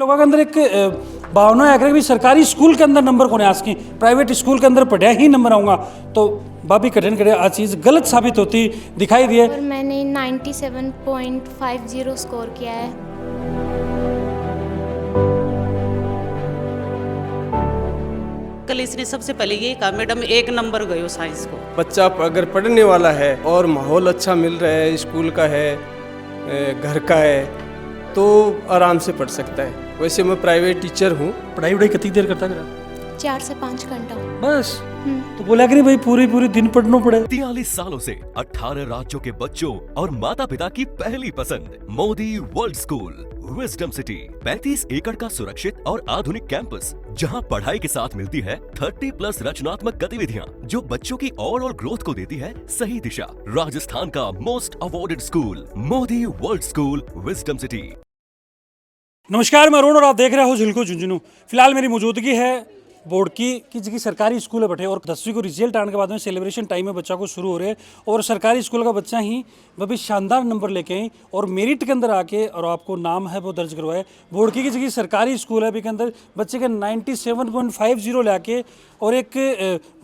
लोगों के अंदर एक भावना है कि सरकारी स्कूल के अंदर नंबर कौन आस की प्राइवेट स्कूल के अंदर पढ़िया ही नंबर आऊँगा तो भाभी कठिन करे आ चीज़ गलत साबित होती दिखाई दी है। और मैंने 97.50 स्कोर किया है। कल इसने सबसे पहले ये कहा मैडम 1 नंबर गयो साइंस को। बच्चा अगर पढ़ने वाला है और माहौल अच्छा मिल रहा है, स्कूल का है, घर का है, तो आराम से पढ़ सकता है। वैसे मैं प्राइवेट टीचर हूँ। पढ़ाई वढ़ाई कितनी देर करता करा 4 से 5 घंटा बस तो बोला कि नहीं भाई पूरी दिन पढ़ना पड़े। 43 सालों से 18 राज्यों के बच्चों और माता पिता की पहली पसंद Modi world school wisdom city 35 एकड़ का सुरक्षित और आधुनिक कैंपस जहां पढ़ाई के साथ मिलती है 30+ रचनात्मक गतिविधियां जो बच्चों की ओवरऑल ग्रोथ को देती है सही दिशा। राजस्थान का most awarded school Modi world school wisdom city. नमस्कार, मैं अरुण और आप देख रहे हो झुलको झुंझुनू। फिलहाल मेरी मौजूदगी है बोर्ड की जी सरकारी स्कूल है बैठे और 10वीं को रिजल्ट आने के बाद में सेलिब्रेशन टाइम में बच्चा को शुरू हो रहे हैं और सरकारी स्कूल का बच्चा ही वह भी शानदार नंबर लेके आई और मेरिट के अंदर आके और आपको नाम है वो दर्ज करवाए। बोर्ड की जी सरकारी स्कूल है भी के अंदर बच्चे के 97.50 लाके और एक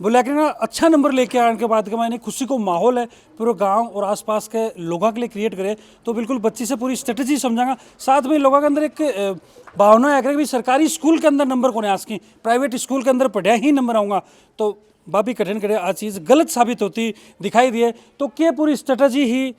बोला कि ना अच्छा नंबर लेके आने के बाद का मैंने खुशी को माहौल है पूरे गांव और आसपास के लोगों के लिए क्रिएट करे तो बिल्कुल बच्ची से पूरी स्ट्रेटजी समझाऊंगा। साथ में लोगों के अंदर एक भावना है कि सरकारी स्कूल के अंदर नंबर कौन आस की प्राइवेट स्कूल के अंदर पढ़िया ही नंबर आऊँगा तो भाभी कठिन करे आ चीज़ गलत साबित होती दिखाई दी है। तो क्या पूरी स्ट्रेटजी ही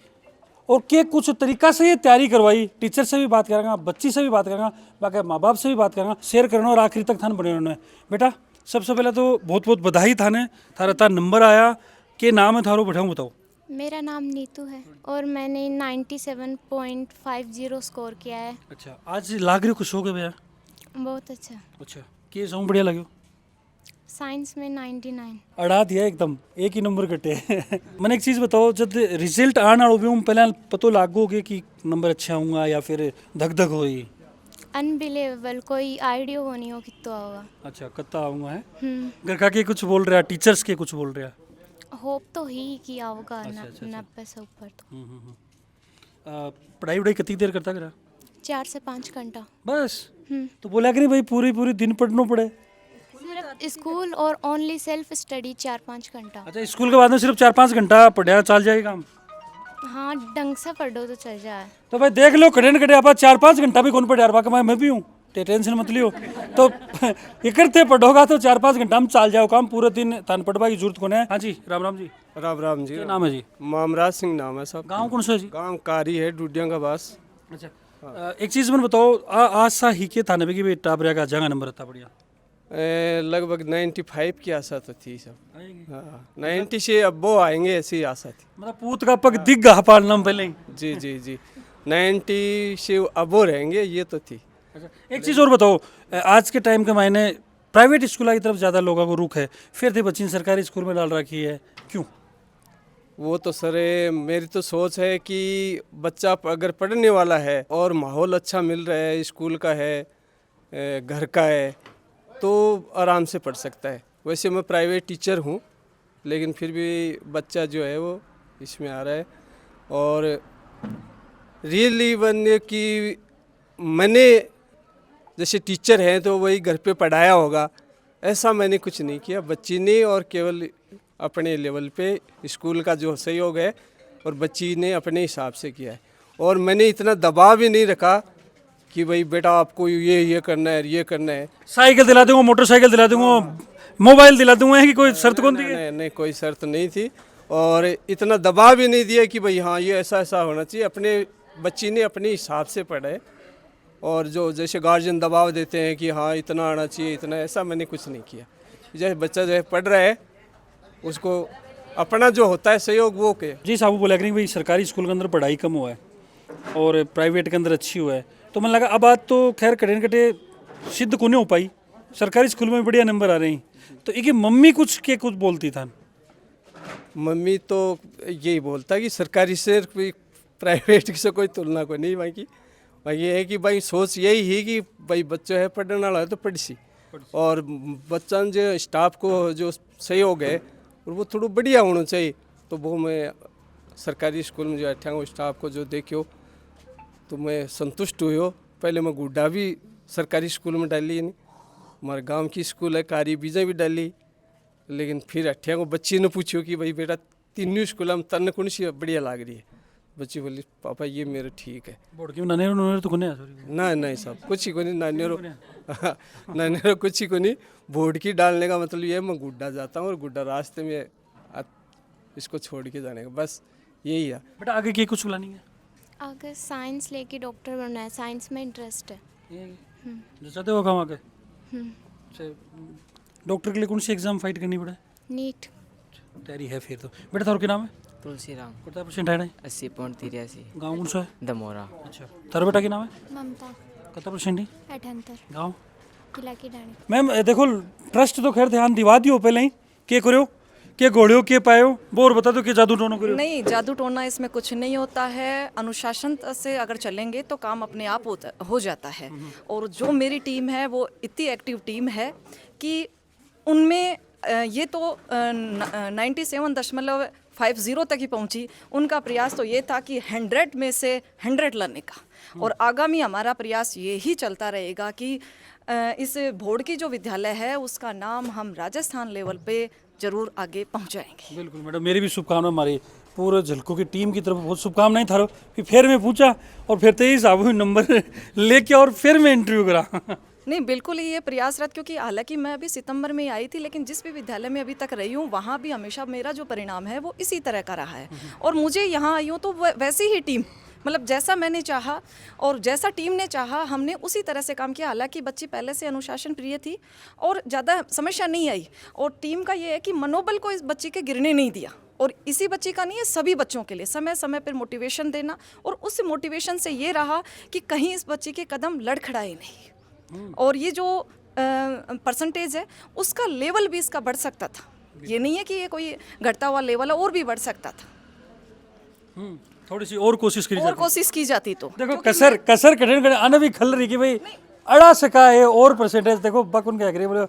और के कुछ तरीका से ये तैयारी करवाई, टीचर से भी बात करेंगे, बच्ची से भी बात करेंगे, बाकी माँ बाप से भी बात करेंगे, शेयर करना और आखिरी तक थान बने रहना। बेटा सबसे पहले तो बहुत बहुत बधाई थाने थारा था नंबर आया के नाम है थारो बैठाऊँ बताओ। मेरा नाम नीतू है और मैंने 97.50 स्कोर किया है। अच्छा आज लाग रही खुश हो गए भैया? बहुत अच्छा। अच्छा के जाऊँ बढ़िया लगे? साइंस में 99। अड़ा दिया एकदम एक ही नंबर कटे। मैंने एक चीज़ बताओ जब रिजल्ट आने वालों भी पहले पतो लागोगे कि नंबर अच्छा होगा या फिर धक धक होगी? अनबिलीवेबल, कोई आइडिया वो नहीं हो कितना होगा। अच्छा कत्ता आऊँगा है घर का के कुछ बोल रहा है, टीचर्स के कुछ बोल रहा है? होप तो ही कि आओगा 90 से ऊपर तो। पढ़ाई वढ़ाई कितनी देर करता करा 4 से 5 घंटा बस तो बोला कि नहीं भाई पूरी दिन पढ़ना पड़े? सिर्फ स्कूल और ओनली सेल्फ स्टडी 4-5 घंटा। अच्छा स्कूल के बाद में सिर्फ 4-5 घंटा पढ़ा चल जाएगा काम? हाँ ढंग से पढ़ो तो चल जाए। तो भाई देख लो कटे न कटे आप 4-5 घंटा भी कौन पढ़े यार, बाकी मैं भी हूँ टेंशन मत लियो। तो इकट्ठे पढ़ोगा तो 4-5 घंटा हम चाल जाओ काम, पूरे दिन थान पढ़वा की जरूरत कौन है। हाँ जी राम जी। राम जी। क्या नाम है जी? मामराज सिंह नाम है साहब। गाँव कौन सा है जी? गाँव कारी है डूडिया का बास। अच्छा एक चीज़ मैंने बताओ आज सा ही के थाने में कि भाई टाबरिया का जगह नंबर था बढ़िया लगभग 95 की आशा तो थी सब। हाँ 90 से अब वो आएंगे ऐसी आशा थी। मतलब पूत का पग दिख गा पालना पहले ही। जी 90 से अब वो रहेंगे ये तो थी। अच्छा एक चीज़ और बताओ आज के टाइम के मायने प्राइवेट स्कूल की तरफ ज़्यादा लोगों को रुख है, फिर थे बच्ची सरकारी स्कूल में डाल रखी है, क्यों? वो तो सर मेरी तो सोच है कि बच्चा अगर पढ़ने वाला है और माहौल अच्छा मिल रहा है, स्कूल का है, घर का है, तो आराम से पढ़ सकता है। वैसे मैं प्राइवेट टीचर हूँ लेकिन फिर भी बच्चा जो है वो इसमें आ रहा है और रियली बनने की मैंने जैसे टीचर हैं तो वही घर पे पढ़ाया होगा, ऐसा मैंने कुछ नहीं किया। बच्ची ने और केवल अपने लेवल पे स्कूल का जो सहयोग है और बच्ची ने अपने हिसाब से किया है और मैंने इतना दबाव भी नहीं रखा कि भाई बेटा आपको ये करना है ये करना है। साइकिल दिला दूंगा, मोटरसाइकिल दिला दूंगा, मोबाइल दिला दूंगा कि कोई शर्त कौन दी? नहीं कोई शर्त नहीं थी और इतना दबाव भी नहीं दिया कि भाई हाँ ये ऐसा होना चाहिए। अपने बच्ची ने अपने हिसाब से पढ़ा है और जो जैसे गार्जियन दबाव देते हैं कि हाँ इतना आना चाहिए इतना, ऐसा मैंने कुछ नहीं किया। जैसे बच्चा जो है पढ़ रहा है उसको अपना जो होता है सहयोग वो के। जी साहब बोला कि नहीं भाई सरकारी स्कूल के अंदर पढ़ाई कम हुआ है और प्राइवेट के अंदर अच्छी हुआ है, तो मैंने लगा अब बात तो खैर कटे न कटे सिद्ध को नहीं हो पाई, सरकारी स्कूल में बढ़िया नंबर आ रहे हैं, तो एक मम्मी कुछ के कुछ बोलती था? मम्मी तो यही बोलता कि सरकारी से प्राइवेट से कोई तुलना को नहीं भाई की। भाई ये है कि भाई सोच यही है कि भाई बच्चा है पढ़ने वाला है तो पढ़ सी और बच्चा जो स्टाफ को जो सहयोग है और वो थोड़ा बढ़िया होना चाहिए। तो वो मैं सरकारी स्कूल में जो बैठा हूँ स्टाफ को जो देखियो तो मैं संतुष्ट हुई हो। पहले मैं गुड्डा भी सरकारी स्कूल में डाली नहीं, हमारे गांव की स्कूल है, कारी बीजा भी डाली, लेकिन फिर अठिया को बच्ची ने पूछो कि भाई बेटा तीनों स्कूल में तन कौन सी बढ़िया लग रही है, बच्ची बोली पापा ये मेरे ठीक है। बोर्ड की ननेरो ननेरो तो कोने सॉरी ना नहीं साहब कुछ ही को नहीं, नानेरो कुछ ही को नहीं। बोर्ड की डालने का मतलब ये है मैं गुड्डा जाता हूँ और गुड्डा रास्ते में इसको छोड़ के जाने का, बस यही है। बेटा आगे की कुछ प्लानिंग है? अगर साइंस लेके डॉक्टर बनना है, साइंस में इंटरेस्ट है। जो चाहते हो काम आगे से डॉक्टर के लिए कौन सी एग्जाम फाइट करनी पड़े? नीट। तैयारी है फिर तो। बेटा थारो क्या नाम है? तुलसी राम कितना परसेंट है? 80.83 गाँव कौन सा है? दमोरा। अच्छा थारो बेटा क्या नाम है? ममता। कितना परसेंट है? 78। गाँव किला की डाणी। मैम देखो ट्रस्ट तो खैर ध्यान दिवा दियो पहले ही के करो के घोड़ियो के पायो वो और बता दो कि जादू टोनो करो। नहीं, जादू टोना इसमें कुछ नहीं होता है। अनुशासन से अगर चलेंगे तो काम अपने आप हो जाता है। और जो मेरी टीम है वो इतनी एक्टिव टीम है कि उनमें ये तो 97.50 तक ही पहुंची। उनका प्रयास तो ये था कि 100 में से 100 लाने का, और आगामी हमारा प्रयास ये ही चलता रहेगा कि इस बोर्ड की जो विद्यालय है उसका नाम हम राजस्थान लेवल पे जरूर आगे पहुंचाएंगे। बिल्कुल मैडम मेरी भी शुभकामना, हमारी पूरे झलको की टीम की तरफ बहुत शुभकामनाएं थारो। फिर मैं पूछा और फिर 23 साहब नंबर लेके और फिर मैं इंटरव्यू करा। नहीं, बिल्कुल ही ये प्रयासरत, क्योंकि हालांकि मैं अभी सितंबर में ही आई थी, लेकिन जिस भी विद्यालय में अभी तक रही हूँ वहाँ भी हमेशा मेरा जो परिणाम है वो इसी तरह का रहा है। और मुझे यहाँ आई हूँ तो वैसी ही टीम, मतलब जैसा मैंने चाहा और जैसा टीम ने चाहा हमने उसी तरह से काम किया। हालांकि बच्ची पहले से अनुशासन प्रिय थी और ज़्यादा समस्या नहीं आई, और टीम का ये है कि मनोबल को इस बच्ची के गिरने नहीं दिया। और इसी बच्ची का नहीं है, सभी बच्चों के लिए समय समय पर मोटिवेशन देना, और उस मोटिवेशन से ये रहा कि कहीं इस बच्ची के कदम लड़खड़ाए नहीं। और ये जो परसेंटेज है उसका लेवल भी इसका बढ़ सकता था। ये नहीं है कि ये कोई घटता हुआ लेवल है, और भी बढ़ सकता था। थोड़ी सी और कोशिश करी और जाती। कोशिश की जाती तो देखो कसर कसर कठिन कठिन आने भी खल रही कि भाई अड़ा सका है और परसेंटेज देखो बकुन क्या करे बोले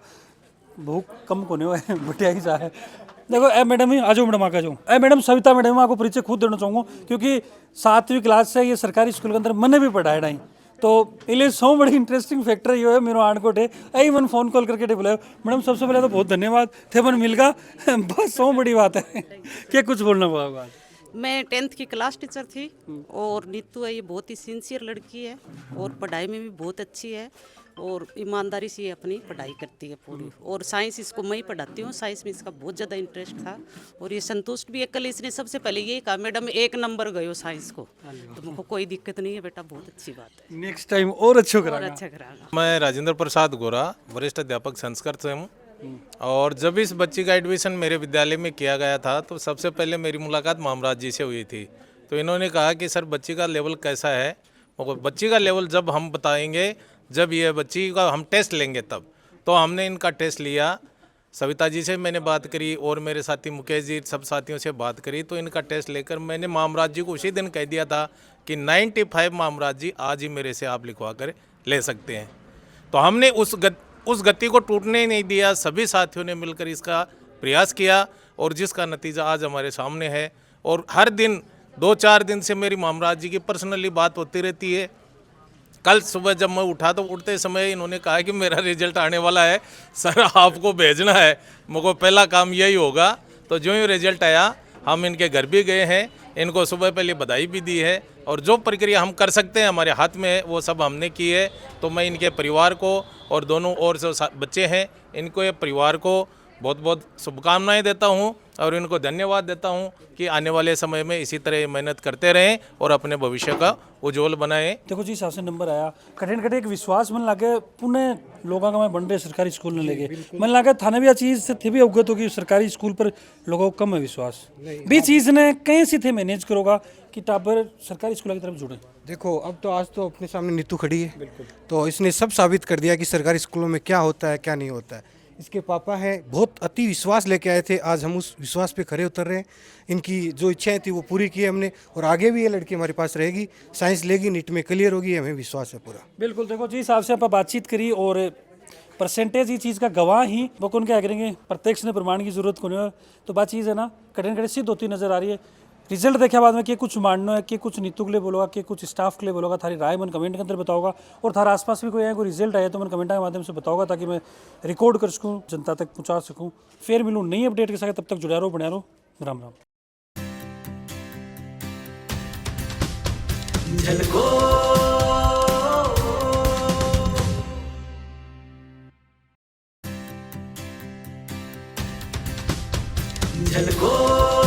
भूख कम कोने हो बटिया ही जा है। देखो ए मैडम ही आ जाओ, मैडम आगे जाओ। ए मैडम सविता मैडम आपको परिचय खुद देना चाहूँगा क्योंकि 7वीं क्लास से ये सरकारी स्कूल के अंदर मैंने भी पढ़ाया नहीं, तो इसलिए सो बड़ी इंटरेस्टिंग फैक्टर ये है मेरे आनकोट है। आई मन फोन कॉल करके बुलाया मैडम, सबसे पहले तो बहुत धन्यवाद थे मन मिल गया बस सो बड़ी बात है। क्या कुछ बोलना होगा? मैं 10th की क्लास टीचर थी, और नीतू है ये बहुत ही सिंसियर लड़की है और पढ़ाई में भी बहुत अच्छी है और ईमानदारी से ये अपनी पढ़ाई करती है पूरी। और साइंस इसको मैं ही पढ़ाती हूँ, साइंस में इसका बहुत ज़्यादा इंटरेस्ट था और ये संतुष्ट भी है। कल इसने सबसे पहले ये कहा मैडम 1 नंबर गयो साइंस को, तो मुझको कोई दिक्कत नहीं है बेटा, बहुत अच्छी बात है, नेक्स्ट टाइम और अच्छा और करा। अच्छा कराना। मैं राजेंद्र प्रसाद गोरा, वरिष्ठ अध्यापक संस्कृत से हूँ। और जब इस बच्ची का एडमिशन मेरे विद्यालय में किया गया था तो सबसे पहले मेरी मुलाकात मामराज जी से हुई थी। तो इन्होंने कहा कि सर बच्ची का लेवल कैसा है, और बच्ची का लेवल जब हम बताएंगे, जब ये बच्ची का हम टेस्ट लेंगे तब। तो हमने इनका टेस्ट लिया, सविता जी से मैंने बात करी और मेरे साथी मुकेश जी सब साथियों से बात करी। तो इनका टेस्ट लेकर मैंने मामराज जी को उसी दिन कह दिया था कि 95 मामराज जी आज ही मेरे से आप लिखवा कर ले सकते हैं। तो हमने उस गति को टूटने नहीं दिया, सभी साथियों ने मिलकर इसका प्रयास किया और जिसका नतीजा आज हमारे सामने है। और हर दिन 2-4 दिन से मेरी मामराज जी की पर्सनली बात होती रहती है। कल सुबह जब मैं उठा तो उठते समय इन्होंने कहा कि मेरा रिजल्ट आने वाला है सर, आपको भेजना है, मुझको पहला काम यही होगा। तो जो ही रिजल्ट आया हम इनके घर भी गए हैं, इनको सुबह पहले बधाई भी दी है और जो प्रक्रिया हम कर सकते हैं हमारे हाथ में है वो सब हमने की है। तो मैं इनके परिवार को और दोनों और जो बच्चे हैं इनको, ये परिवार को बहुत बहुत शुभकामनाएं देता हूं और इनको धन्यवाद देता हूं कि आने वाले समय में इसी तरह मेहनत करते रहें और अपने भविष्य का उज्जवल बनाएं। देखो जी साहब से नंबर आया कठिन कठिन एक विश्वास मन लागे पुणे लोगों का मैं बन रहे सरकारी स्कूल ने लेके मन लागे थाने भी चीज से थे भी अवगत होगी सरकारी स्कूल पर लोगों को कम है विश्वास भी चीज ने कहीं से थे मैनेज करोगा कि टाबर सरकारी स्कूल की तरफ जुड़े। देखो अब तो आज तो अपने सामने नीतू खड़ी है, तो इसने सब साबित कर दिया कि सरकारी स्कूलों में क्या होता है क्या नहीं होता है। इसके पापा हैं बहुत अति विश्वास लेके आए थे, आज हम उस विश्वास पे खरे उतर रहे हैं। इनकी जो इच्छाएं थी वो पूरी की हमने और आगे भी ये लड़की हमारे पास रहेगी, साइंस लेगी, नीट में क्लियर होगी, हमें विश्वास है पूरा। बिल्कुल देखो जी साहब से आप बातचीत करी और परसेंटेज ये चीज़ का गवाह ही वो कौन क्या करेंगे, प्रत्यक्ष ने प्रमाण की जरूरत कौन है। तो बात चीज़ है ना कठिन कठिन सिद्ध होती नजर आ रही है। रिजल्ट देखा बाद में कि कुछ मानना है कि कुछ नीतू के लिए बोलोगा कि कुछ स्टाफ के लिए बोलोगा, थारी राय मन कमेंट के अंदर बताओगा। और थारा आसपास भी कोई है कोई रिजल्ट आया तो मैं कमेंट के माध्यम से बताओगा, ताकि मैं रिकॉर्ड कर सकूँ, जनता तक पहुँचा सकूँ। फिर मिलूँ नई अपडेट के साथ, तब तक जुड़ा रहो, बना रहो। राम राम। झलको